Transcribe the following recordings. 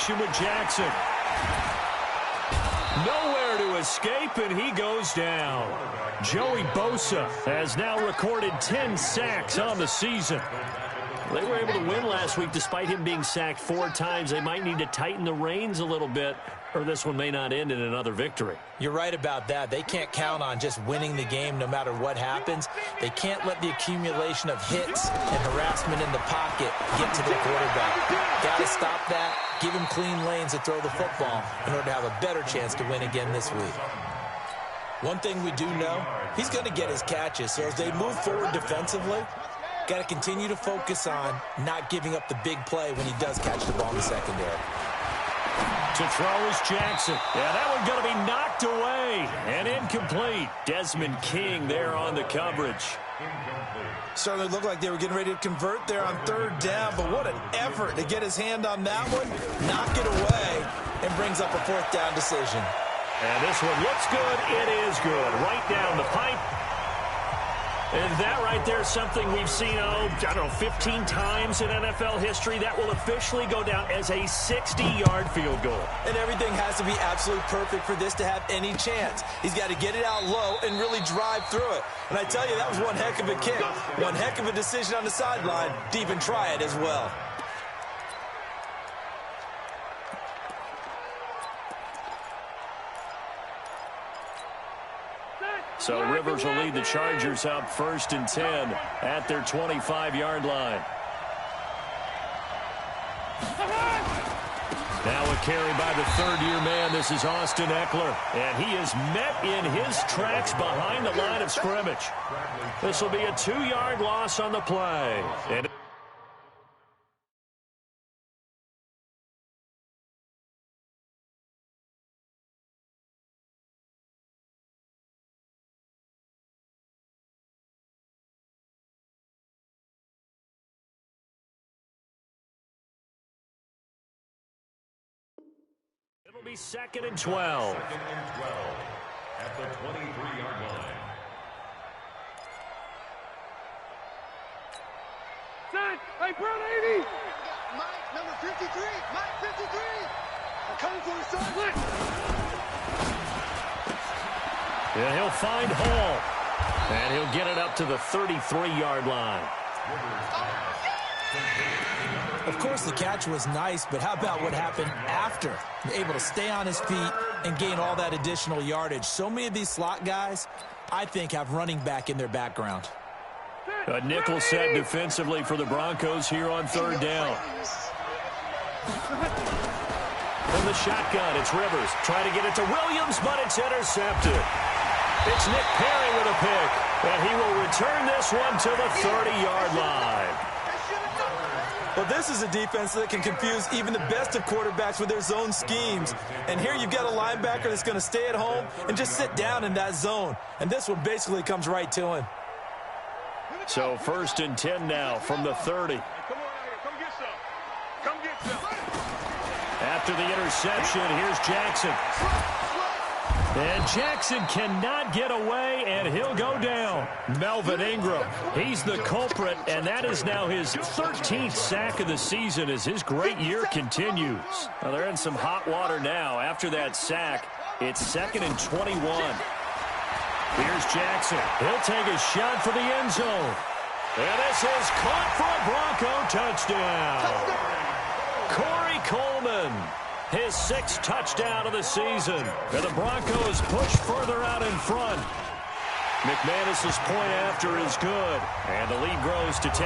action with Jackson. Nowhere to escape, and he goes down. Joey Bosa has now recorded 10 sacks on the season. They were able to win last week despite him being sacked 4 times. They might need to tighten the reins a little bit, or this one may not end in another victory. You're right about that. They can't count on just winning the game no matter what happens. They can't let the accumulation of hits and harassment in the pocket get to the quarterback. Got to stop that, give him clean lanes to throw the football in order to have a better chance to win again this week. One thing we do know, he's going to get his catches. So as they move forward defensively, got to continue to focus on not giving up the big play when he does catch the ball in the secondary. To throw is Jackson. Yeah, that one's going to be knocked away and incomplete. Desmond King there on the coverage. Certainly looked like they were getting ready to convert there on 3rd down, but what an effort to get his hand on that one, knock it away, and brings up a 4th down decision. And this one looks good. It is good. Right down the pipe. And that right there is something we've seen, 15 times in NFL history. That will officially go down as a 60-yard field goal. And everything has to be absolutely perfect for this to have any chance. He's got to get it out low and really drive through it. And I tell you, that was one heck of a kick. One heck of a decision on the sideline to even try it as well. So Rivers will lead the Chargers up 1st and 10 at their 25-yard line. Now a carry by the 3rd-year man. This is Austin Eckler. And he is met in his tracks behind the line of scrimmage. This will be a 2-yard loss on the play. And it'll be 2nd and 12. 2nd and 12 at the 23-yard line. Set. Hey, Brown 80. Mike, number 53. Mike, 53. I'm coming for you, son. And he'll find Hall. And he'll get it up to the 33-yard line. Of course, the catch was nice, but how about what happened after? Able to stay on his feet and gain all that additional yardage. So many of these slot guys, I think, have running back in their background. A nickel set defensively for the Broncos here on 3rd down. From the shotgun, it's Rivers. Trying to get it to Williams, but it's intercepted. It's Nick Perry with a pick, and he will return this one to the 30-yard line. Well, this is a defense that can confuse even the best of quarterbacks with their zone schemes. And here you've got a linebacker that's going to stay at home and just sit down in that zone. And this one basically comes right to him. So 1st and 10 now from the 30. Come on out here. Come get some. Come get some. After the interception, here's Jackson. And Jackson cannot get away, and he'll go down. Melvin Ingram, he's the culprit, and that is now his 13th sack of the season as his great year continues. Well, they're in some hot water now. After that sack, it's 2nd and 21. Here's Jackson. He'll take a shot for the end zone. And this is caught for a Bronco touchdown. Corey Coleman. His 6th touchdown of the season. And the Broncos push further out in front. McManus's point after is good. And the lead grows to 10-0.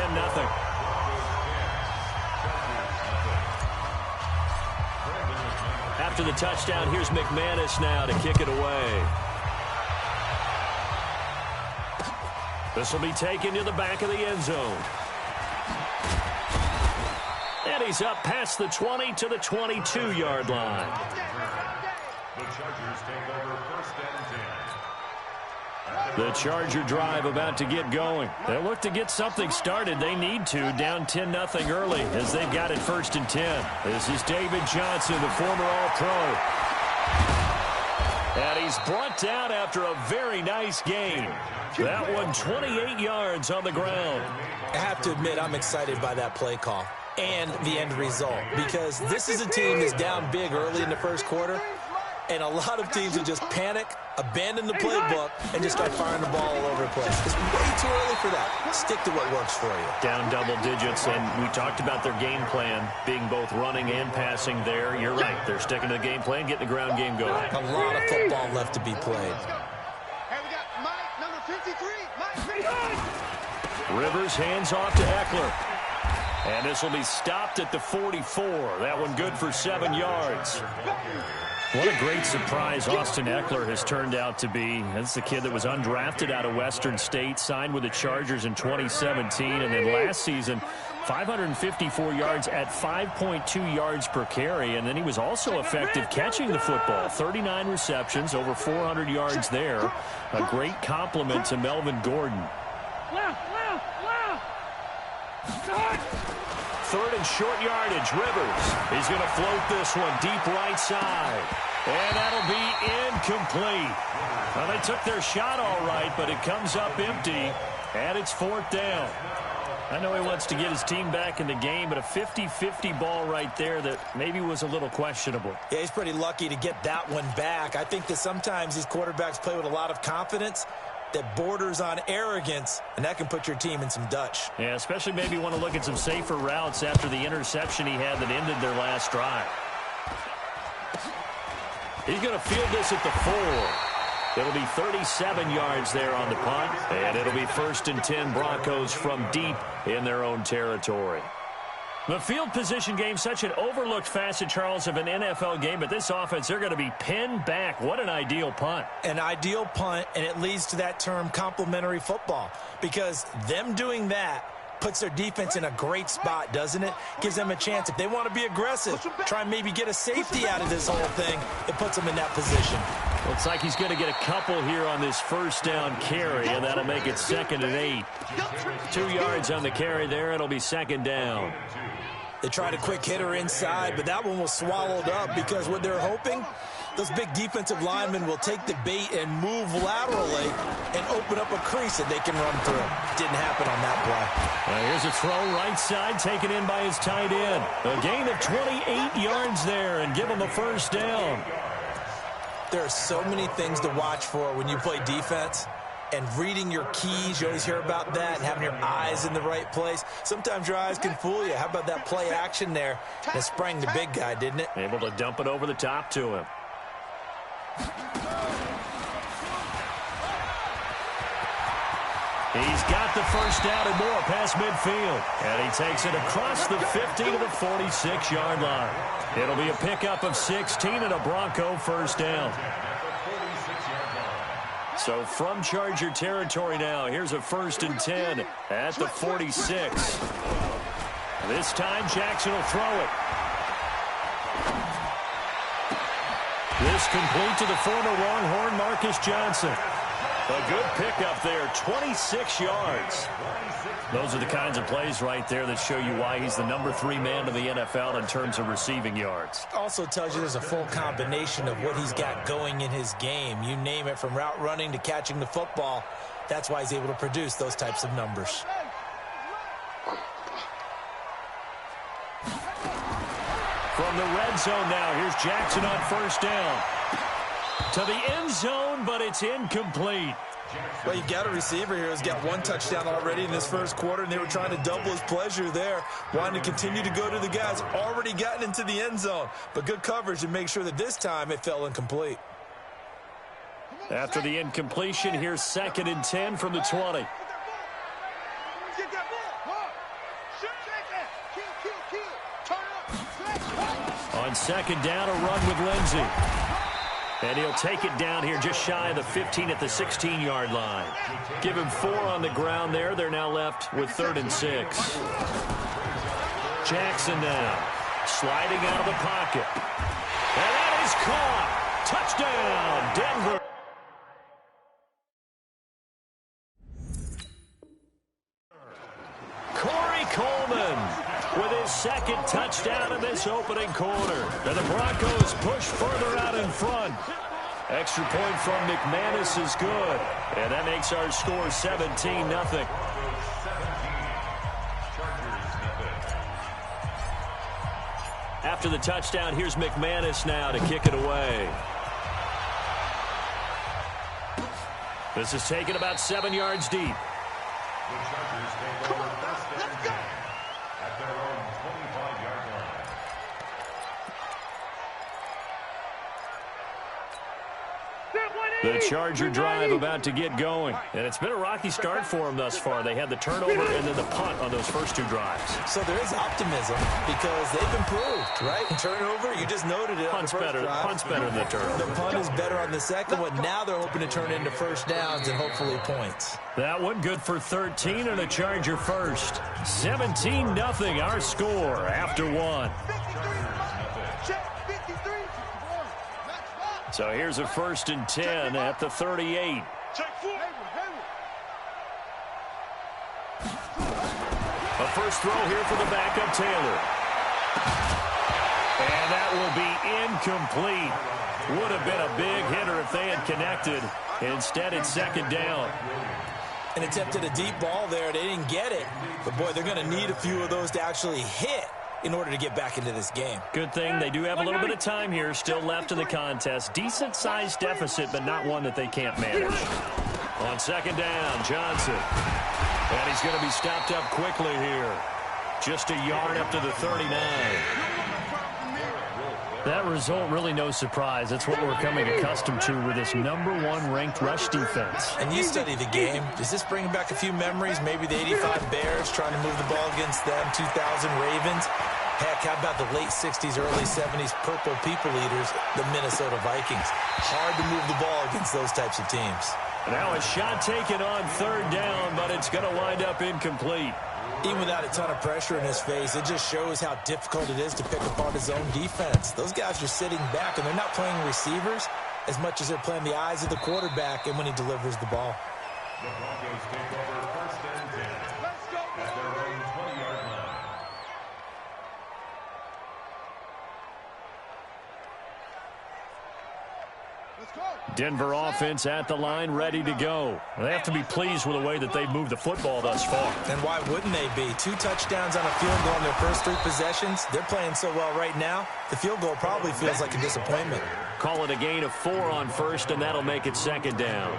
After the touchdown, here's McManus now to kick it away. This will be taken to the back of the end zone. And he's up past the 20 to the 22-yard line. The Chargers take over 1st and 10. The Charger drive about to get going. They'll look to get something started. They need to, down 10-0 early as they've got it 1st and 10. This is David Johnson, the former All-Pro. And he's brought down after a very nice game. That one 28 yards on the ground. I have to admit, I'm excited by that play call. and the end result, because this is a team that's down big early in the first quarter, and a lot of teams will just panic, abandon the playbook, and just start firing the ball all over the place. It's way too early for that. Stick to what works for you. Down double digits, and we talked about their game plan being both running and passing there. You're right. They're sticking to the game plan, getting the ground game going. A lot of football left to be played. And we got Mike, number 53. Mike, 53. Rivers hands off to Eckler. And this will be stopped at the 44. That one good for 7 yards. What a great surprise Austin Eckler has turned out to be. That's the kid that was undrafted out of Western State, signed with the Chargers in 2017, and then last season, 554 yards at 5.2 yards per carry, and then he was also effective catching the football. 39 receptions, over 400 yards there. A great compliment to Melvin Gordon. Third and short yardage, Rivers. He's going to float this one deep right side. And that'll be incomplete. Well, they took their shot all right, but it comes up empty, and it's 4th down. I know he wants to get his team back in the game, but a 50-50 ball right there that maybe was a little questionable. Yeah, he's pretty lucky to get that one back. I think that sometimes these quarterbacks play with a lot of confidence that borders on arrogance, and that can put your team in some Dutch. Yeah, especially maybe want to look at some safer routes after the interception he had that ended their last drive. He's going to field this at the 4. It'll be 37 yards there on the punt, and it'll be 1st and 10 Broncos from deep in their own territory. The field position game, such an overlooked facet, Charles, of an NFL game, but this offense, they're going to be pinned back. What an ideal punt. An ideal punt, and it leads to that term complementary football, because them doing that puts their defense in a great spot, doesn't it? Gives them a chance. If they want to be aggressive, try and maybe get a safety out of this whole thing, it puts them in that position. Looks like he's going to get a couple here on this first down carry, and that'll make it 2nd and 8. 2 yards on the carry there. It'll be 2nd down. They tried a quick hitter inside, but that one was swallowed up because what they're hoping, those big defensive linemen will take the bait and move laterally and open up a crease that they can run through. Didn't happen on that play. Well, here's a throw right side taken in by his tight end. A gain of 28 yards there and give him a 1st down. There are so many things to watch for when you play defense. And reading your keys, you always hear about that, and having your eyes in the right place. Sometimes your eyes can fool you. How about that play action there? That sprang the big guy, didn't it? Able to dump it over the top to him. He's got the 1st down and more past midfield. And he takes it across the 50 to the 46-yard line. It'll be a pickup of 16 and a Bronco 1st down. So from Charger territory now, here's a 1st and 10 at the 46. This time Jackson will throw it. This complete to the former Longhorn Marcus Johnson. A good pickup there, 26 yards. Those are the kinds of plays right there that show you why he's the number 3 man of the NFL in terms of receiving yards. Also tells you there's a full combination of what he's got going in his game. You name it, from route running to catching the football. That's why he's able to produce those types of numbers. From the red zone now, here's Jackson on 1st down. To the end zone, but it's incomplete. Well, you got a receiver here who's got 1 touchdown already in this first quarter, and they were trying to double his pleasure there, wanting to continue to go to the guys already gotten into the end zone. But good coverage to make sure that this time it fell incomplete. After the incompletion, here's 2nd and 10 from the 20. On 2nd down, a run with Lindsey. And he'll take it down here just shy of the 15 at the 16-yard line. Give him 4 on the ground there. They're now left with 3rd and 6. Jackson now sliding out of the pocket. And that is caught. Touchdown, Denver. Corey Coleman with his 2nd touchdown in this opening quarter. And the Broncos push further out in front. Extra point from McManus is good. And that makes our score 17-0. After the touchdown, here's McManus now to kick it away. This is taken about 7 yards deep. The Chargers take over first and 10 at their own 25-yard line. The Charger drive about to get going. And it's been a rocky start for them thus far. They had the turnover and then the punt on those first 2 drives. So there is optimism because they've improved, right? Turnover, you just noted it. Punt's better than the turnover. The punt is better on the second one. Now they're hoping to turn into first downs and hopefully points. That one good for 13 and a Charger first. 17-0 our score after 1. So here's a 1st and 10 at the 38. A first throw here for the backup Taylor. And that will be incomplete. Would have been a big hitter if they had connected. Instead, it's 2nd down. And attempted a deep ball there. They didn't get it. But, boy, they're going to need a few of those to actually hit in order to get back into this game. Good thing they do have a little bit of time here still left in the contest. Decent-sized deficit, but not one that they can't manage. On 2nd down, Johnson. And he's going to be stopped up quickly here. Just a yard up to the 39. That result, really no surprise. That's what we're coming accustomed to with this #1 ranked rush defense. And you study the game. Does this bring back a few memories? Maybe the 85 Bears trying to move the ball against them, 2000 Ravens. Heck, how about the late 60s, early 70s purple people eaters, the Minnesota Vikings? Hard to move the ball against those types of teams. Now a shot taken on 3rd down, but it's going to wind up incomplete. Even without a ton of pressure in his face, it just shows how difficult it is to pick apart his own defense. Those guys are sitting back, and they're not playing receivers as much as they're playing the eyes of the quarterback and when he delivers the ball. The Broncos take over 1st and 10 at their own 20-yard line. Denver offense at the line, ready to go. They have to be pleased with the way that they've moved the football thus far. And why wouldn't they be? 2 touchdowns on a field goal in their first 3 possessions. They're playing so well right now, the field goal probably feels like a disappointment. Call it a gain of 4 on 1st, and that'll make it 2nd down.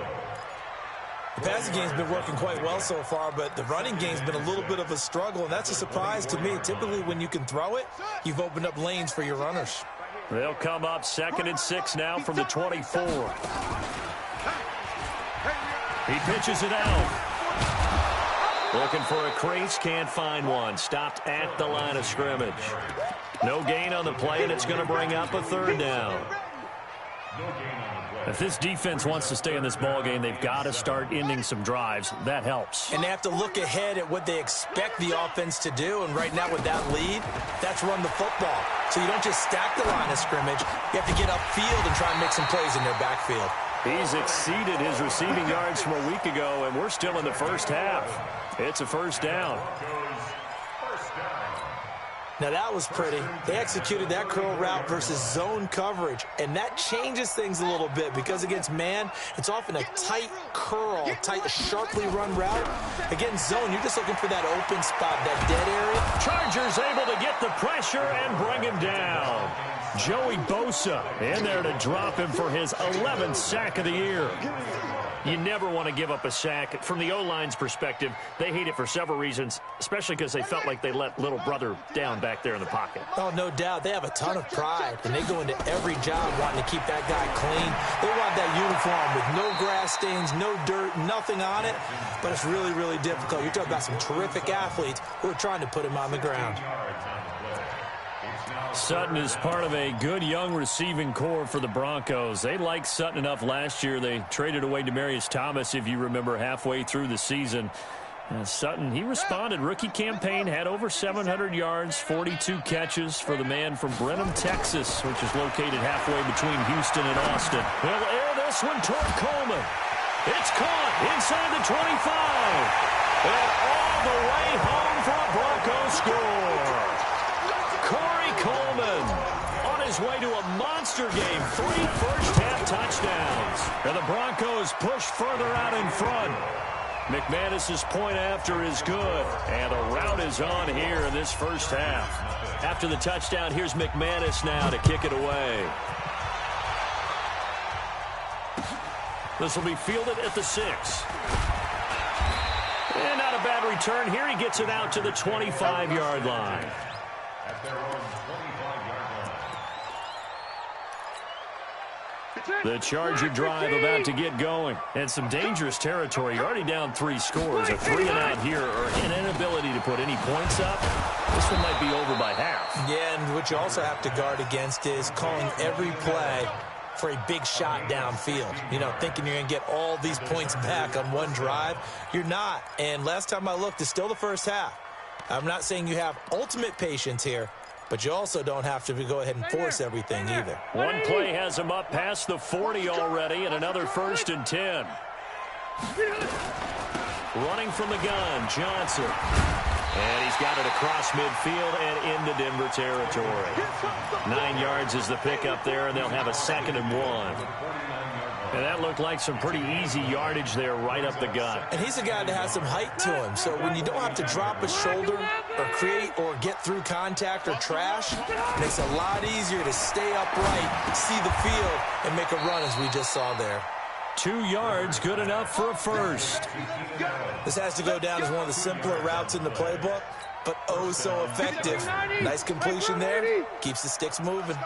The passing game's been working quite well so far, but the running game's been a little bit of a struggle, and that's a surprise to me. Typically, when you can throw it, you've opened up lanes for your runners. They'll come up 2nd and 6 now from the 24. He pitches it out. Looking for a crease, can't find one. Stopped at the line of scrimmage. No gain on the play, and it's going to bring up a 3rd down. If this defense wants to stay in this ballgame, they've got to start ending some drives. That helps. And they have to look ahead at what they expect the offense to do. And right now with that lead, that's run the football. So you don't just stack the line of scrimmage. You have to get upfield and try and make some plays in their backfield. He's exceeded his receiving yards from a week ago, and we're still in the first half. It's a 1st down. Now, that was pretty. They executed that curl route versus zone coverage, and that changes things a little bit because against man, it's often a tight curl, tight, sharply run route. Against zone, you're just looking for that open spot, that dead area. Chargers able to get the pressure and bring him down. Joey Bosa in there to drop him for his 11th sack of the year. You never want to give up a sack. From the O-line's perspective, they hate it for several reasons, especially because they felt like they let little brother down back there in the pocket. Oh, no doubt. They have a ton of pride, and they go into every job wanting to keep that guy clean. They want that uniform with no grass stains, no dirt, nothing on it, but it's really, really difficult. You're talking about some terrific athletes who are trying to put him on the ground. Sutton is part of a good young receiving core for the Broncos. They liked Sutton enough last year. They traded away Demaryius Thomas, if you remember, halfway through the season. Sutton, he responded. Rookie campaign, had over 700 yards, 42 catches for the man from Brenham, Texas, which is located halfway between Houston and Austin. He'll air this one toward Coleman. It's caught inside the 25. And all the way home for a Broncos score. Coleman on his way to a monster game. 3 first-half touchdowns. And the Broncos push further out in front. McManus's point after is good. And the route is on here in this first half. After the touchdown, here's McManus now to kick it away. This will be fielded at the 6. And not a bad return here. He gets it out to the 25-yard line. At their own 25-yard line. The Charger drive about to get going. And some dangerous territory. You're already down 3 scores. A 3-and-out here or an inability to put any points up. This one might be over by half. Yeah, and what you also have to guard against is calling every play for a big shot downfield. You know, thinking you're going to get all these points back on one drive. You're not. And last time I looked, it's still the first half. I'm not saying you have ultimate patience here, but you also don't have to go ahead and force everything either. One play has him up past the 40 already, and another 1st and 10. Running from the gun, Johnson. And he's got it across midfield and into Denver territory. 9 yards is the pickup there, and they'll have a 2nd and 1. And that looked like some pretty easy yardage there right up the gut. And he's a guy that has some height to him, so when you don't have to drop a shoulder or create or get through contact or trash, it makes it a lot easier to stay upright, see the field, and make a run as we just saw there. 2 yards, good enough for a 1st. This has to go down as one of the simpler routes in the playbook, but oh so effective. Nice completion there. Keeps the sticks moving.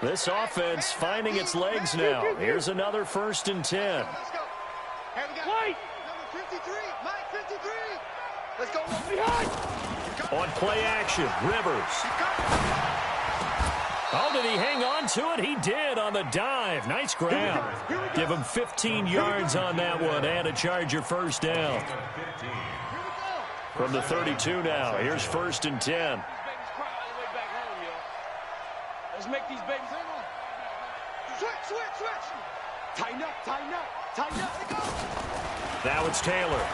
This offense finding its legs now. Here's another 1st and 10. White. Number 53. Mike 53. Let's go. Behind. On play action, Rivers. Oh, did he hang on to it? He did on the dive. Nice grab. Give him 15 yards on that one and a Charger 1st down. From the 32 now, here's 1st and 10. Let's make these babies. Switch. Tighten up. Let go. Now it's Taylor.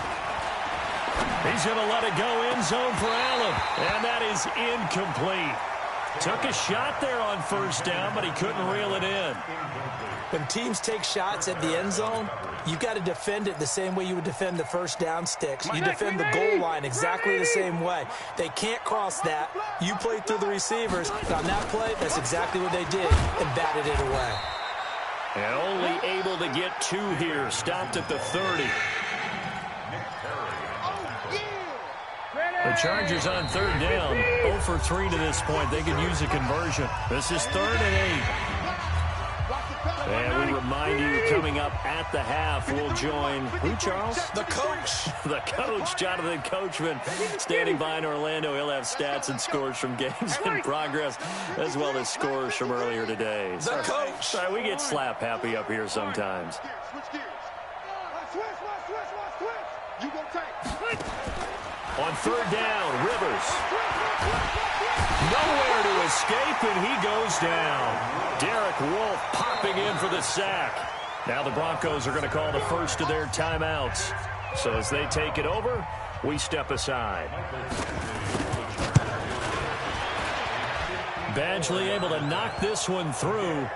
He's going to let it go end zone for Allen. And that is incomplete. Took a shot there on 1st down, but he couldn't reel it in. When teams take shots at the end zone, you've got to defend it the same way you would defend the 1st down sticks. You defend the goal line exactly the same way. They can't cross that. You play through the receivers. But on that play, that's exactly what they did and batted it away. And only able to get 2 here. Stopped at the 30. The Chargers on 3rd down. 0 for 3 to this point. They could use a conversion. This is 3rd and 8. And we remind you, coming up at the half, we'll join who, Charles? The coach. The coach, Jonathan Coachman, standing by in Orlando. He'll have stats and scores from games in progress, as well as scores from earlier today. The coach. Sorry, we get slap happy up here sometimes. Switch gears. Switch. You gonna take. On 3rd down, Rivers. Nowhere to escape, and he goes down. Derek Wolfe popping in for the sack. Now the Broncos are going to call the first of their timeouts. So as they take it over, we step aside. Badgley able to knock this one through.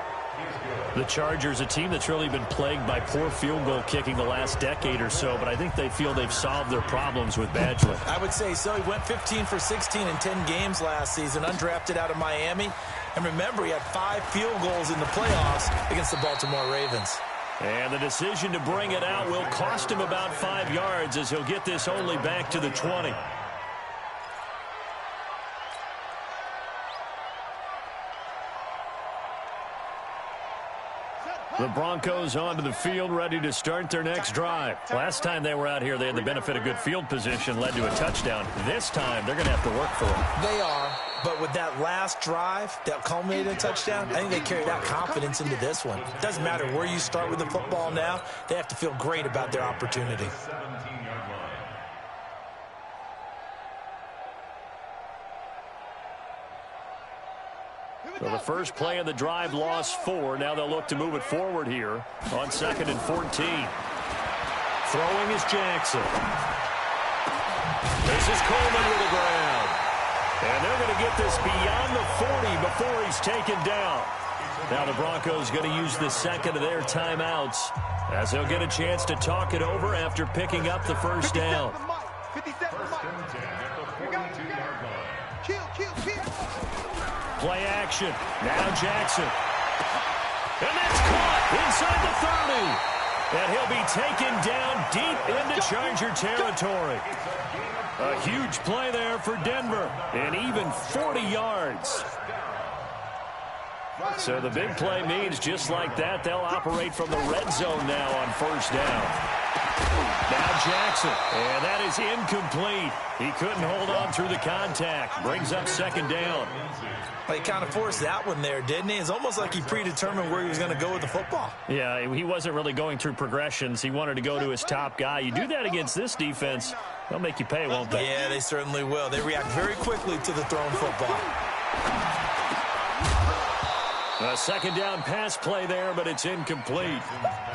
The Chargers, a team that's really been plagued by poor field goal kicking the last decade or so, but I think they feel they've solved their problems with Badgley. I would say so. He went 15 for 16 in 10 games last season, undrafted out of Miami. And remember, he had 5 field goals in the playoffs against the Baltimore Ravens. And the decision to bring it out will cost him about 5 yards as he'll get this only back to the 20. The Broncos onto the field, ready to start their next drive. Last time they were out here, they had the benefit of good field position, led to a touchdown. This time, they're going to have to work for it. They are, but with that last drive that culminated in a touchdown, I think they carried that confidence into this one. It doesn't matter where you start with the football now. They have to feel great about their opportunity. So the first play of the drive lost 4. Now they'll look to move it forward here on 2nd and 14. Throwing is Jackson. This is Coleman with the ground. And they're going to get this beyond the 40 before he's taken down. Now the Broncos going to use the 2nd of their timeouts as they'll get a chance to talk it over after picking up the 1st down. 57 First and 10 at the 42-yard line. Kill. Play action. Now Jackson. And that's caught inside the 30. And he'll be taken down deep into Charger territory. A huge play there for Denver. And even 40 yards. So the big play means just like that, they'll operate from the red zone now on first down. Now Jackson, and that is incomplete. He couldn't hold on through the contact. Brings up second down. Well, he kind of forced that one there, didn't he? It's almost like he predetermined where he was going to go with the football. Yeah, he wasn't really going through progressions. He wanted to go to his top guy. You do that against this defense, they'll make you pay, won't they? Yeah, they certainly will. They react very quickly to the thrown football. A second down pass play there, but it's incomplete.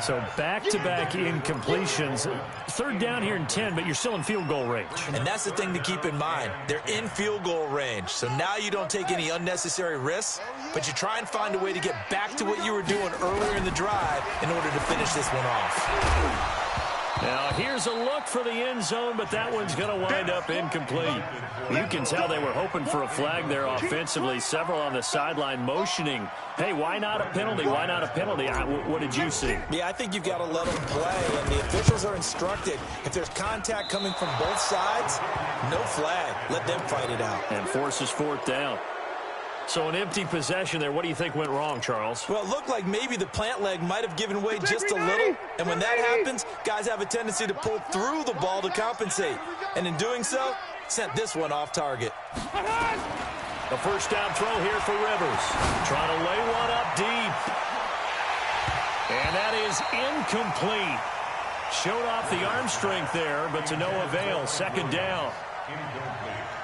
So back-to-back incompletions. Third down here in 10, but you're still in field goal range. And that's the thing to keep in mind. They're in field goal range. So now you don't take any unnecessary risks, but you try and find a way to get back to what you were doing earlier in the drive in order to finish this one off. Now, here's a look for the end zone, but that one's going to wind up incomplete. You can tell they were hoping for a flag there offensively. Several on the sideline motioning, hey, why not a penalty? Why not a penalty? What did you see? Yeah, I think you've got to let them play, and the officials are instructed. If there's contact coming from both sides, no flag. Let them fight it out. And forces fourth down. So an empty possession there. What do you think went wrong, Charles? Well, it looked like maybe the plant leg might have given way just a little. And when that happens, guys have a tendency to pull through the ball to compensate. And in doing so, sent this one off target. A first down throw here for Rivers. Trying to lay one up deep. And that is incomplete. Showed off the arm strength there, but to no avail. Second down.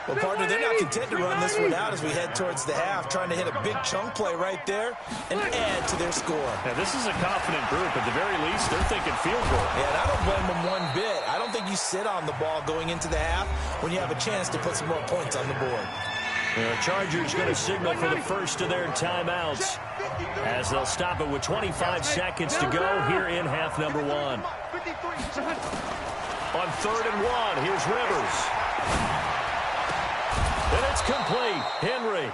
Well, partner, they're not content to run this one out as we head towards the half, trying to hit a big chunk play right there and add to their score. Now, this is a confident group. At the very least, they're thinking field goal. Yeah, and I don't blame them one bit. I don't think you sit on the ball going into the half when you have a chance to put some more points on the board. The Chargers going to signal for the first of their timeouts as they'll stop it with 25 seconds to go here in half number one. On 3rd and 1, here's Rivers. And it's complete. Henry.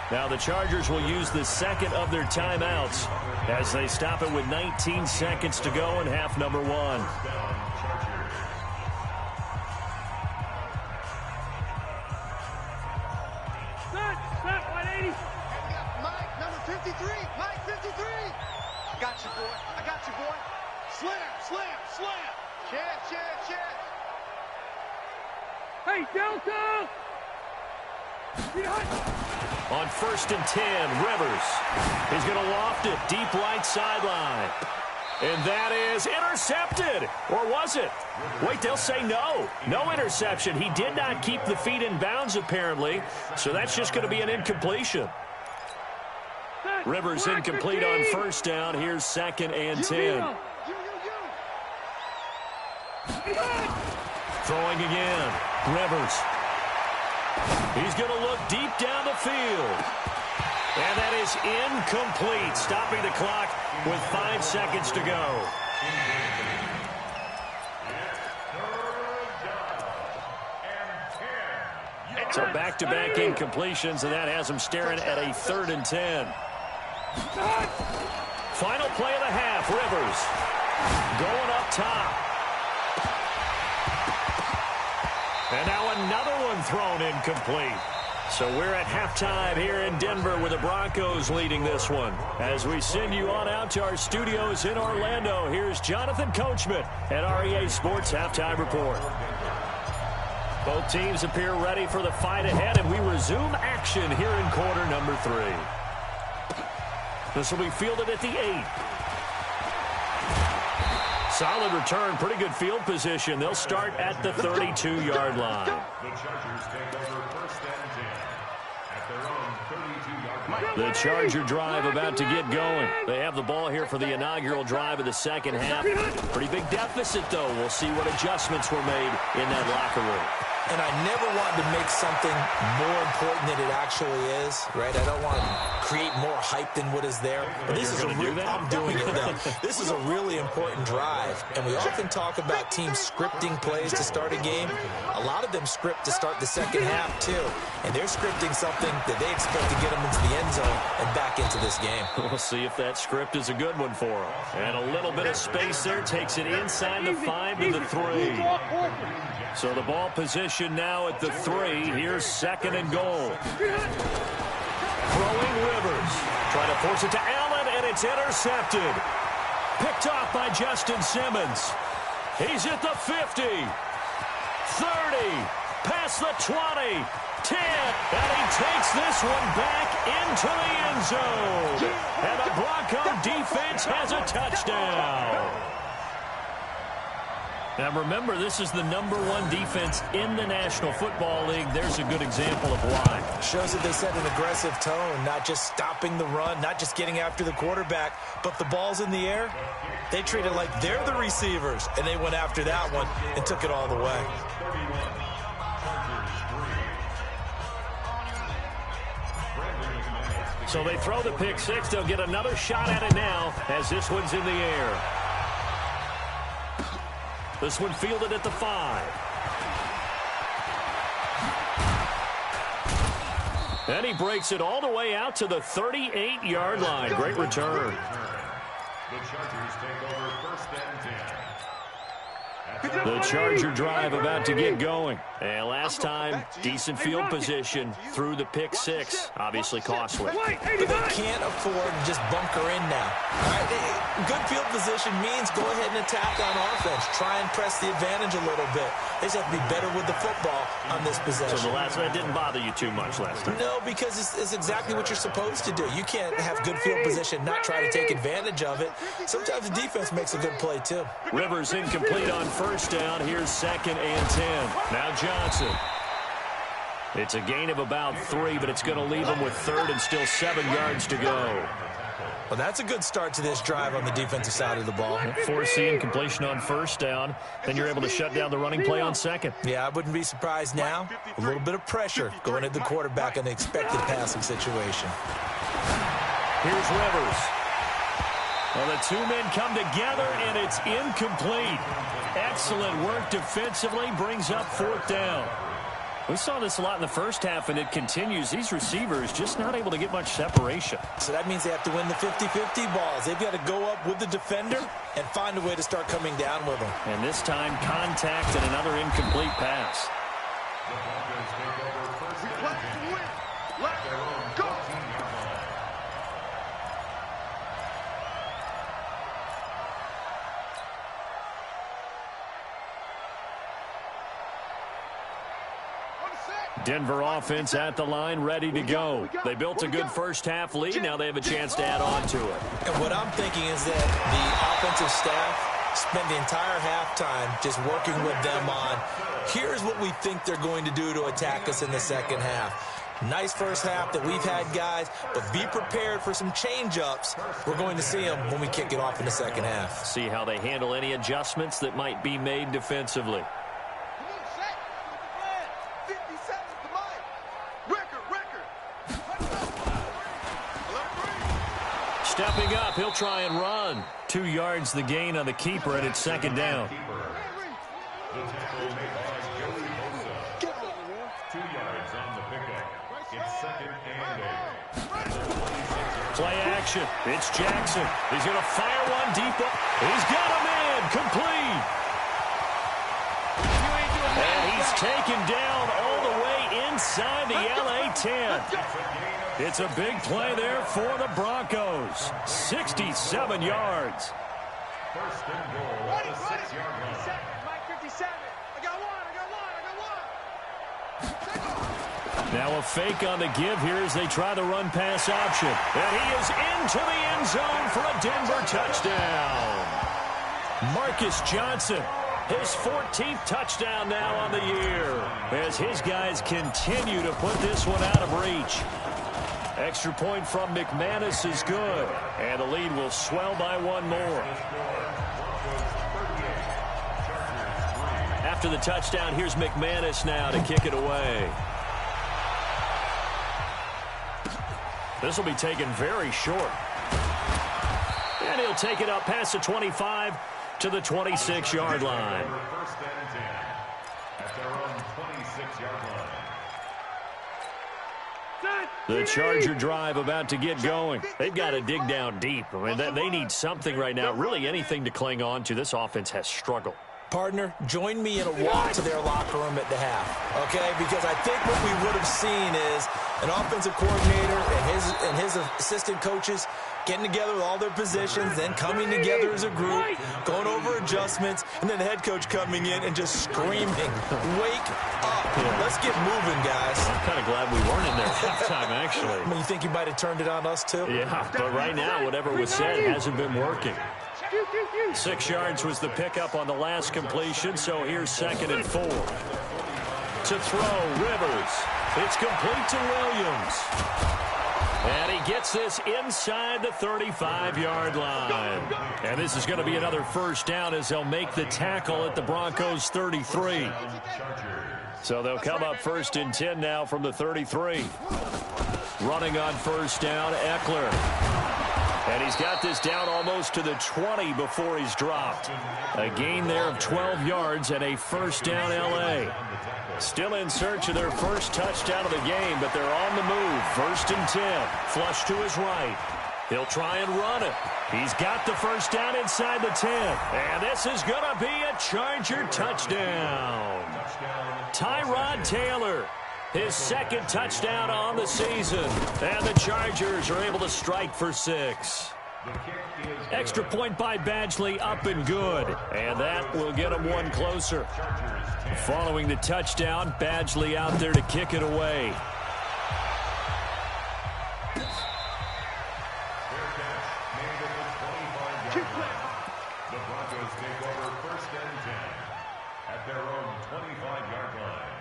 Now the Chargers will use the second of their timeouts as they stop it with 19 seconds to go in half number one. Set, 180. Mike, number 53. Mike, 53. I got you, boy. I got you, boy. Slam. Chance. Hey, Delta! On 1st and 10, Rivers. He's going to loft it deep right sideline. And that is intercepted. Or was it? Wait, they'll say no. No interception. He did not keep the feet in bounds, apparently. So that's just going to be an incompletion. Rivers incomplete on first down. Here's 2nd and 10. Throwing again. Rivers. He's going to look deep down the field. And that is incomplete, stopping the clock with 5 seconds to go. So back-to-back incompletions, and that has them staring at a 3rd and 10. Final play of the half, Rivers going up top. And now another one thrown incomplete. So we're at halftime here in Denver with the Broncos leading this one. As we send you on out to our studios in Orlando, here's Jonathan Coachman at REA Sports Halftime Report. Both teams appear ready for the fight ahead, and we resume action here in quarter number 3. This will be fielded at the 8. Solid return, pretty good field position. They'll start at the 32-yard line. The Chargers take over 1st and 10 at their own 32-yard line. The Charger drive about to get going. They have the ball here for the inaugural drive of the second half. Pretty big deficit, though. We'll see what adjustments were made in that locker room. And I never want to make something more important than it actually is, right? I don't want to create more hype than what is there. But this is I'm doing it, though. This is a really important drive. And we often talk about teams scripting plays to start a game. A lot of them script to start the second half, too. And they're scripting something that they expect to get them into the end zone and back into this game. We'll see if that script is a good one for them. And a little bit of space there takes it inside the 5 to the 3. So the ball position now at the 3. Here's 2nd and goal. Throwing Rivers. Trying to force it to Allen, and it's intercepted. Picked off by Justin Simmons. He's at the 50. 30. Past the 20. 10. And he takes this one back into the end zone. And the Bronco defense has a touchdown. Now, remember, this is the #1 defense in the National Football League. There's a good example of why. Shows that they set an aggressive tone, not just stopping the run, not just getting after the quarterback, but the ball's in the air. They treat it like they're the receivers, and they went after that one and took it all the way. So they throw the pick 6. They'll get another shot at it now as this one's in the air. This one fielded at the 5. And he breaks it all the way out to the 38-yard line. Great return. The Chargers take over 1st and 10. The Charger drive about to get going. And last time, decent field position through the pick 6. Obviously costly. But they can't afford to just bunker in now. All right, good field position means go ahead and attack on offense. Try and press the advantage a little bit. They just have to be better with the football on this possession. So the last one didn't bother you too much last time? No, because it's exactly what you're supposed to do. You can't have good field position, not try to take advantage of it. Sometimes the defense makes a good play, too. Rivers incomplete on 1st down. Here's 2nd and 10. Now Johnson. It's a gain of about 3, but it's going to leave him with 3rd and still 7 yards to go. Well, that's a good start to this drive on the defensive side of the ball. Force the incompletion on 1st down. Then you're able to shut down the running play on 2nd. Yeah, I wouldn't be surprised now. A little bit of pressure going at the quarterback in the expected passing situation. Here's Rivers. Well, the 2 men come together, and it's incomplete. Excellent work defensively, brings up 4th down. We saw this a lot in the first half, and it continues. These receivers just not able to get much separation. So that means they have to win the 50-50 balls. They've got to go up with the defender and find a way to start coming down with them. And this time, contact and another incomplete pass. Denver offense at the line, ready to go. They built a good first half lead. Now they have a chance to add on to it. And what I'm thinking is that the offensive staff spent the entire halftime just working with them on, here's what we think they're going to do to attack us in the second half. Nice first half that we've had, guys, but be prepared for some change-ups. We're going to see them when we kick it off in the second half. See how they handle any adjustments that might be made defensively. Stepping up, he'll try and run. 2 yards the gain on the keeper, and it's 2nd down. 2 yards on the pickup. It's 2nd and 8. Play action. It's Jackson. He's going to fire one deep up. He's got him in. Complete. And he's taken down all the way inside the LA 10. It's a big play there for the Broncos. 67 yards. 1st and goal at the 6-yard line. Mike 57. I got one. Now a fake on the give here as they try the run pass option. And he is into the end zone for a Denver touchdown. Marcus Johnson, his 14th touchdown now on the year, as his guys continue to put this one out of reach. Extra point from McManus is good, and the lead will swell by 1 more. After the touchdown, here's McManus now to kick it away. This will be taken very short. And he'll take it up past the 25 to the 26-yard line. First and 10 at their own 26-yard line. The Charger drive about to get going. They've got to dig down deep. I mean, they need something right now, really anything to cling on to. This offense has struggled. Partner, join me in a walk to their locker room at the half, okay? Because I think what we would have seen is an offensive coordinator and his assistant coaches getting together with all their positions, then coming together as a group, going over adjustments, and then the head coach coming in and just screaming, "Wake up. Let's get moving, guys." I'm kind of glad we weren't in there halftime, actually. I mean, you think he might have turned it on us, too? Yeah, but right now, whatever was said hasn't been working. 6 yards was the pickup on the last completion, so here's 2nd and 4. To throw, Rivers. It's complete to Williams. And he gets this inside the 35-yard line. And this is going to be another first down as they'll make the tackle at the Broncos' 33. So they'll come up 1st and 10 now from the 33. Running on first down, Eckler. And he's got this down almost to the 20 before he's dropped. A gain there of 12 yards and a first down L.A. Still in search of their first touchdown of the game, but they're on the move. 1st and 10. Flush to his right. He'll try and run it. He's got the first down inside the 10. And this is going to be a Charger touchdown. Tyrod Taylor. His 2nd touchdown on the season. And the Chargers are able to strike for 6. Extra point by Badgley, up and good. And that will get them one closer. Following the touchdown, Badgley out there to kick it away. The Broncos take over 1st and 10 at their own 25-yard line.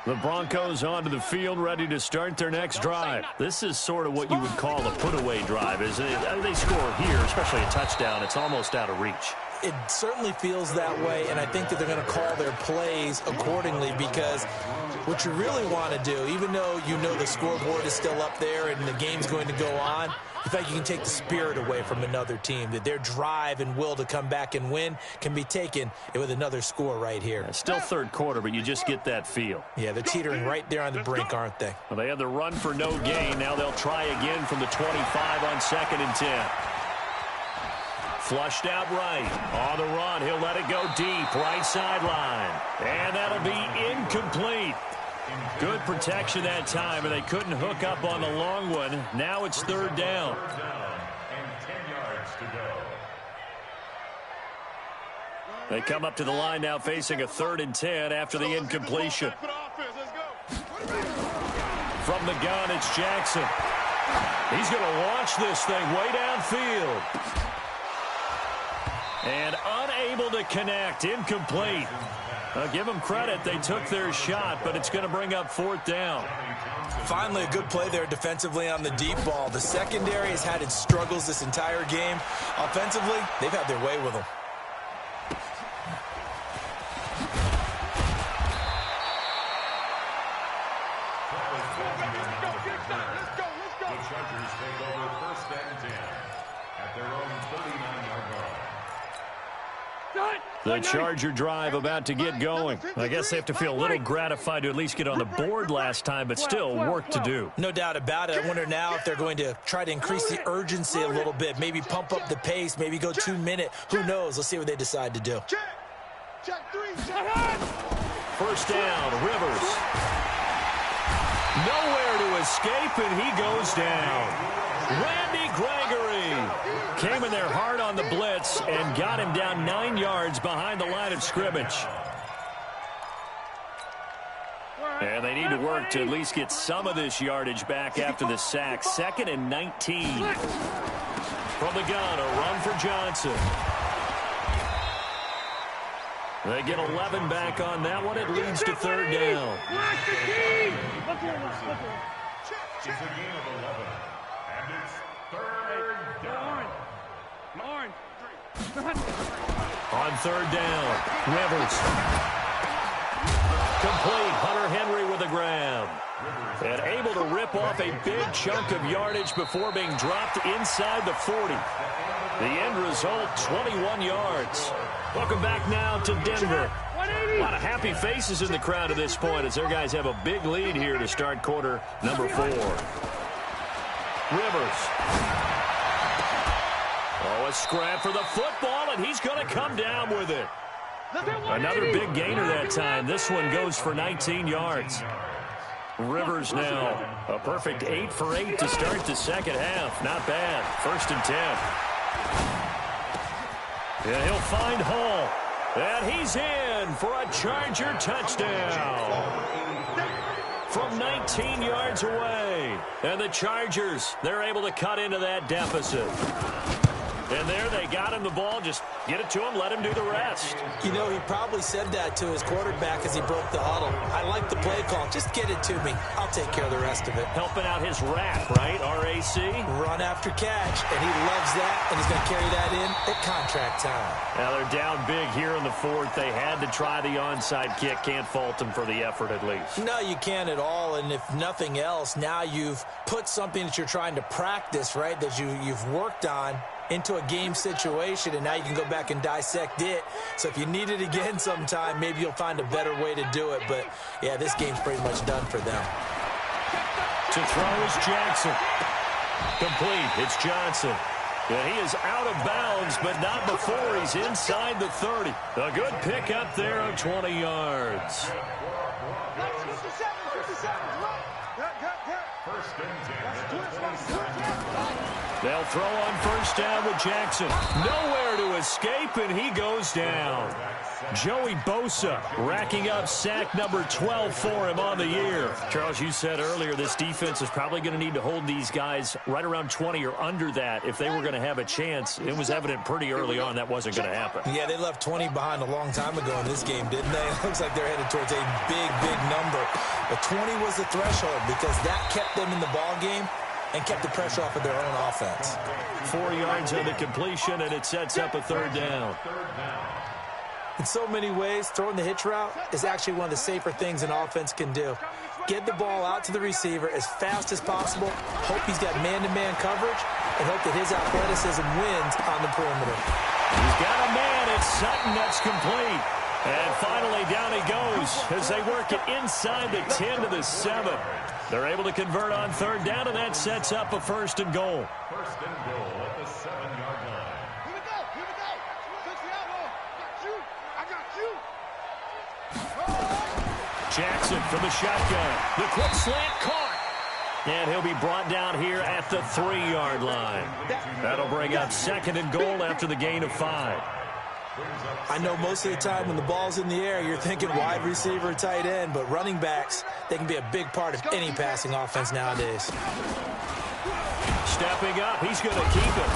The Broncos onto the field, ready to start their next drive. This is sort of what you would call a put-away drive, isn't it? They score here, especially a touchdown. It's almost out of reach. It certainly feels that way, and I think that they're going to call their plays accordingly, because what you really want to do, even though you know the scoreboard is still up there and the game's going to go on, the fact you can take the spirit away from another team, that their drive and will to come back and win can be taken with another score right here. It's still 3rd quarter, but you just get that feel. Yeah, they're teetering right there on the brink, aren't they? Well, they had the run for no gain. Now they'll try again from the 25 on 2nd and 10. Flushed out right. On the run, he'll let it go deep, right sideline. And that'll be incomplete. Good protection that time, and they couldn't hook up on the long one. Now it's 3rd down. And 10 yards to go. They come up to the line now facing a 3rd and 10 after the incompletion. From the gun, it's Jackson. He's going to launch this thing way downfield. And unable to connect, incomplete. Give them credit, they took their shot, but it's going to bring up 4th down. Finally, a good play there defensively on the deep ball. The secondary has had its struggles this entire game. Offensively, they've had their way with them. The Chargers take over 1st and 10 at their own 39-yard line. The Charger drive about to get going. I guess they have to feel a little gratified to at least get on the board last time, but still work to do. No doubt about it. I wonder now if they're going to try to increase the urgency a little bit, maybe pump up the pace, maybe go 2-minute. Who knows? Let's see what they decide to do. First down, Rivers. Nowhere to escape, and he goes down. Randy Gregory came in there hard on the blitz and got him down 9 yards behind the line of scrimmage. And they need to work to at least get some of this yardage back after the sack. 2nd and 19. From the gun, a run for Johnson. They get 11 back on that one. It leads to 3rd down. It's a gain of 11, and it's 3rd down. On on third down. Rivers. Complete. Hunter Henry with a grab. And able to rip off a big chunk of yardage before being dropped inside the 40. The end result, 21 yards. Welcome back now to Denver. A lot of happy faces in the crowd at this point as their guys have a big lead here to start quarter number 4. Rivers. Oh, a scrap for the football, and he's going to come down with it. Another big gainer that time. This one goes for 19 yards. Rivers now a perfect 8 for 8 to start the second half. Not bad. 1st and 10. And he'll find Hall. And he's in for a Charger touchdown. From 19 yards away. And the Chargers, they're able to cut into that deficit. And there they got him the ball. Just get it to him, let him do the rest. You know, he probably said that to his quarterback as he broke the huddle. I like the play call. Just get it to me. I'll take care of the rest of it. Helping out his RAC, right? R-A-C? Run after catch. And he loves that, and he's going to carry that in at contract time. Now they're down big here in the 4th. They had to try the onside kick. Can't fault them for the effort at least. No, you can't at all. And if nothing else, now you've put something that you're trying to practice, right, that you've worked on into a game situation, and now you can go back and dissect it. So if you need it again sometime, maybe you'll find a better way to do it. But, yeah, this game's pretty much done for them. To throw is Jackson. Complete. It's Johnson. And he is out of bounds, but not before he's inside the 30. A good pick up there of 20 yards. 1st and 10. They'll throw on 1st down with Jackson. Nowhere to escape, and he goes down. Joey Bosa racking up sack number 12 for him on the year. Charles, you said earlier this defense is probably going to need to hold these guys right around 20 or under that if they were going to have a chance. It was evident pretty early on that wasn't going to happen. Yeah, they left 20 behind a long time ago in this game, didn't they? It looks like they're headed towards a big, big number. But 20 was the threshold because that kept them in the ball game and kept the pressure off of their own offense. 4 yards on the completion, and it sets up a 3rd down. In so many ways, throwing the hitch route is actually one of the safer things an offense can do. Get the ball out to the receiver as fast as possible, hope he's got man-to-man coverage, and hope that his athleticism wins on the perimeter. He's got a man. It's Sutton. That's complete. And finally, down he goes as they work it inside the 10 to the 7. They're able to convert on 3rd down, and that sets up a 1st and goal. 1st and goal at the 7-yard line. Here we go. Here we go. Fix the outlaw. I got you. Jackson from the shotgun. The quick slant caught. And he'll be brought down here at the 3-yard line. That'll bring up 2nd and goal after the gain of 5. I know most of the time when the ball's in the air, you're thinking wide receiver, tight end, but running backs, they can be a big part of any passing offense nowadays. Stepping up, he's going to keep it.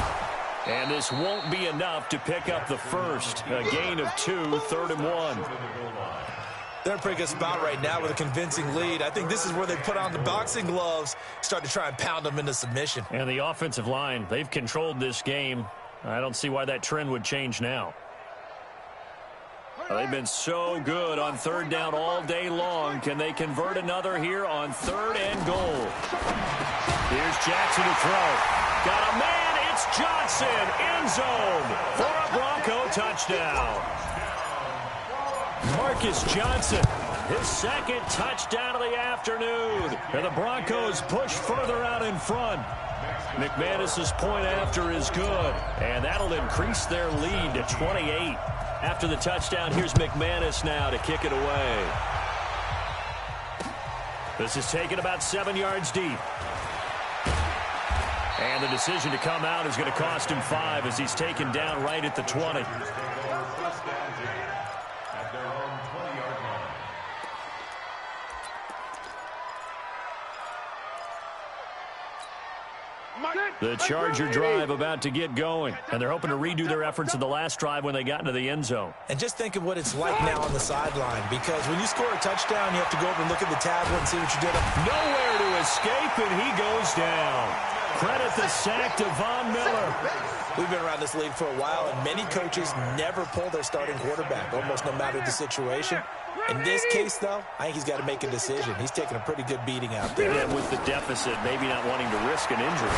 And this won't be enough to pick up the 1st. A gain of 2, 3rd and 1. They're in a pretty good spot right now with a convincing lead. I think this is where they put on the boxing gloves, start to try and pound them into submission. And the offensive line, they've controlled this game. I don't see why that trend would change now. They've been so good on 3rd down all day long. Can they convert another here on 3rd and goal? Here's Jackson to throw. Got a man. It's Johnson. End zone for a Bronco touchdown. Marcus Johnson, his 2nd touchdown of the afternoon. And the Broncos push further out in front. McManus's point after is good. And that'll increase their lead to 28. After the touchdown, here's McManus now to kick it away. This is taken about 7 yards deep. And the decision to come out is going to cost him 5 as he's taken down right at the 20. At their own 20-yard line. The Charger drive about to get going, and they're hoping to redo their efforts in the last drive when they got into the end zone. And just think of what it's like now on the sideline, because when you score a touchdown, you have to go over and look at the tablet and see what you did. Nowhere to escape, and he goes down. Credit the sack to Von Miller. We've been around this league for a while, and many coaches never pull their starting quarterback, almost no matter the situation. In this case, though, I think he's got to make a decision. He's taking a pretty good beating out there. And with the deficit, maybe not wanting to risk an injury.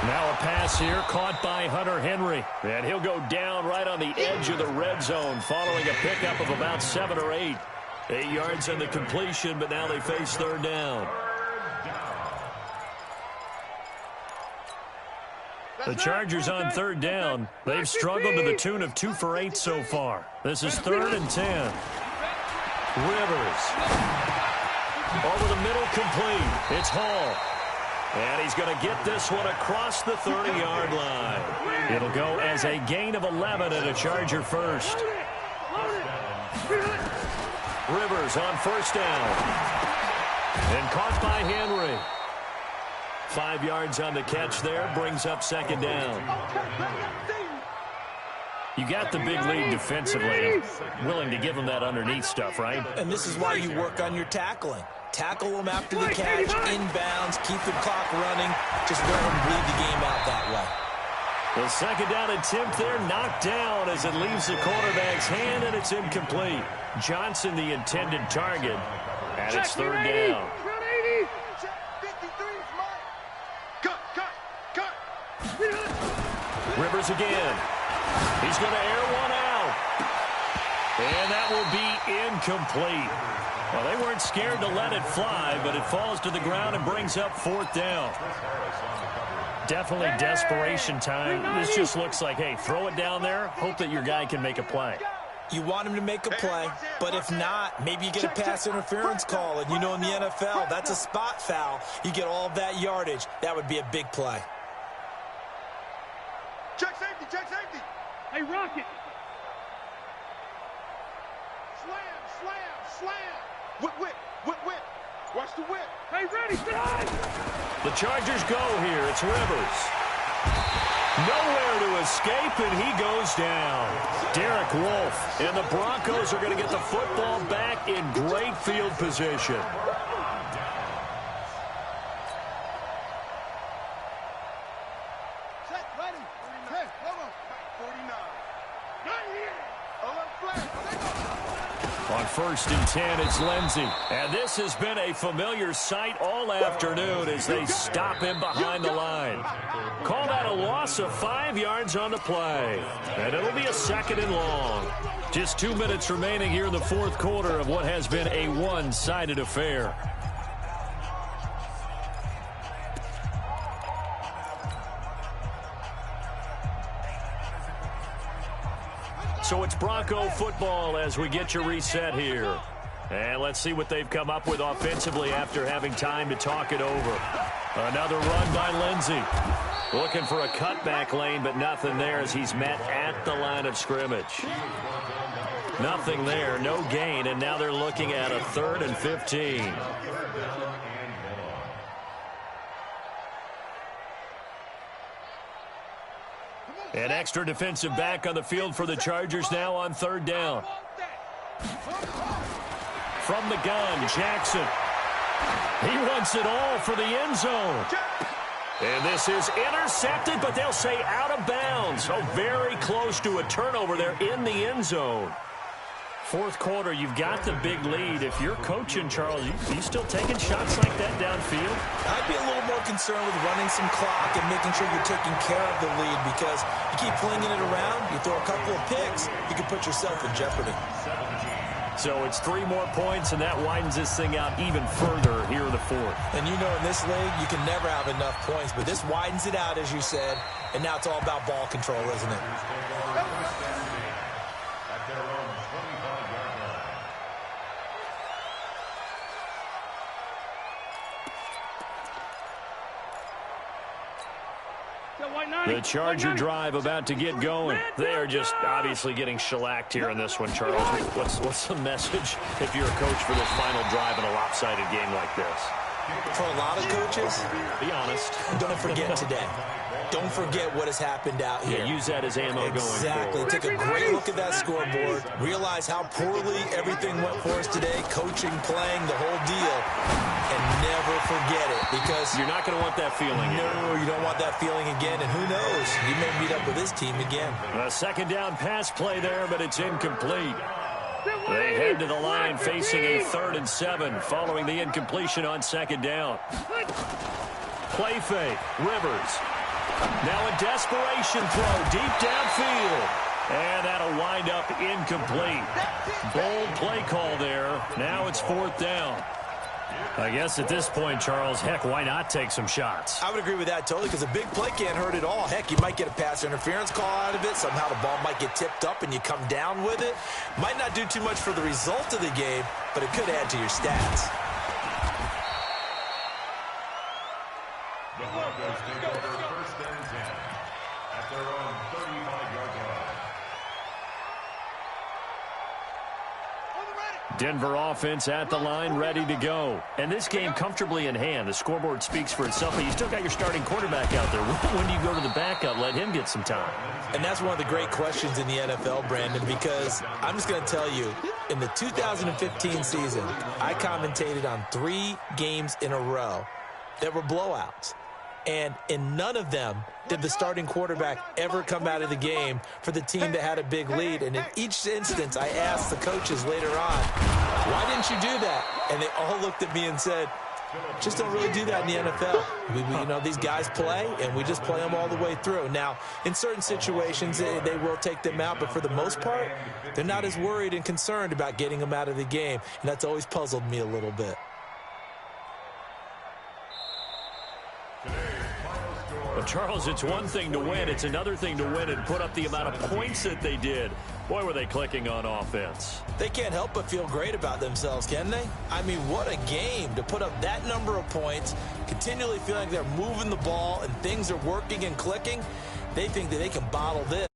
Now a pass here caught by Hunter Henry. And he'll go down right on the edge of the red zone following a pickup of about 7 or 8. 8 yards on the completion, but now they face third down. The Chargers on third down. They've struggled to the tune of 2 for 8 so far. This is 3rd and 10. Rivers. Over the middle, complete. It's Hall. And he's going to get this one across the 30-yard line. It'll go as a gain of 11 and a Charger first. Rivers on first down. And caught by Henry. 5 yards on the catch there, brings up second down. You got the big lead defensively. Willing to give them that underneath stuff, right? And this is why you work on your tackling. Tackle them after the catch, inbounds, keep the clock running. Just let them bleed the game out that way. The second down attempt there knocked down as it leaves the quarterback's hand, and it's incomplete. Johnson, the intended target, and it's third down. Rivers again. He's going to air one out. And that will be incomplete. Well, they weren't scared to let it fly, but it falls to the ground and brings up fourth down. Definitely desperation time. This just looks like, hey, throw it down there, hope that your guy can make a play. You want him to make a play, but if not, maybe you get a pass interference call. And you know in the NFL, that's a spot foul. You get all of that yardage. That would be a big play. Check safety, check safety. Hey, Rocket. Slam, slam, slam. Whip, whip, whip, whip. Watch the whip. Hey, ready, side. The Chargers go here. It's Rivers. Nowhere to escape, and he goes down. Derek Wolfe. And the Broncos are going to get the football back in great field position. On 1st and 10, it's Lindsey. And this has been a familiar sight all afternoon as they stop him behind the line. Call that a loss of 5 yards on the play. And it'll be a 2nd and long. Just 2 minutes remaining here in the fourth quarter of what has been a one-sided affair. So it's Bronco football as we get your reset here. And let's see what they've come up with offensively after having time to talk it over. Another run by Lindsey. Looking for a cutback lane, but nothing there as he's met at the line of scrimmage. Nothing there, no gain, and now they're looking at a 3rd and 15. An extra defensive back on the field for the Chargers now on 3rd down. From the gun, Jackson. He wants it all for the end zone. And this is intercepted, but they'll say out of bounds. So very close to a turnover there in the end zone. Fourth quarter, you've got the big lead. If you're coaching, Charles, you still taking shots like that downfield? I'd be a little more concerned with running some clock and making sure you're taking care of the lead, because you keep flinging it around, you throw a couple of picks, you can put yourself in jeopardy. So it's 3 more points, and that widens this thing out even further here in the fourth. And you know in this league, you can never have enough points, but this widens it out, as you said, and now it's all about ball control, isn't it? The Charger drive about to get going. They are just obviously getting shellacked here in this one, Charles. What's the message if you're a coach for this final drive in a lopsided game like this? For a lot of coaches, be honest, don't forget today. Don't forget what has happened out here. Yeah, use that as ammo going forward. Exactly. Take a great look at that scoreboard. Realize how poorly everything went for us today. Coaching, playing, the whole deal. And never forget it, because you're not going to want that feeling again. No, you don't want that feeling again. And who knows? You may meet up with this team again. A second down pass play there, but it's incomplete. They head to the line facing a 3rd and 7 following the incompletion on second down. Play fake. Rivers. Now a desperation throw deep downfield. And that'll wind up incomplete. Bold play call there. Now it's 4th down. I guess at this point, Charles, heck, why not take some shots? I would agree with that totally, because a big play can't hurt at all. Heck, you might get a pass interference call out of it. Somehow the ball might get tipped up and you come down with it. Might not do too much for the result of the game, but it could add to your stats. The Broncos take over 1st and 10 at their own 35-yard line. Denver offense at the line, ready to go. And this game comfortably in hand. The scoreboard speaks for itself, but you still got your starting quarterback out there. When do you go to the backup? Let him get some time. And that's one of the great questions in the NFL, Brandon, because I'm just going to tell you, in the 2015 season, I commentated on 3 games in a row that were blowouts. And in none of them did the starting quarterback ever come out of the game for the team that had a big lead. And in each instance, I asked the coaches later on, why didn't you do that? And they all looked at me and said, just don't really do that in the NFL. You know, these guys play, and we just play them all the way through. Now, in certain situations, they will take them out, but for the most part, they're not as worried and concerned about getting them out of the game. And that's always puzzled me a little bit. Well, Charles, it's one thing to win. It's another thing to win and put up the amount of points that they did. Boy, were they clicking on offense. They can't help but feel great about themselves, can they? I mean, what a game to put up that number of points, continually feeling like they're moving the ball and things are working and clicking. They think that they can bottle this.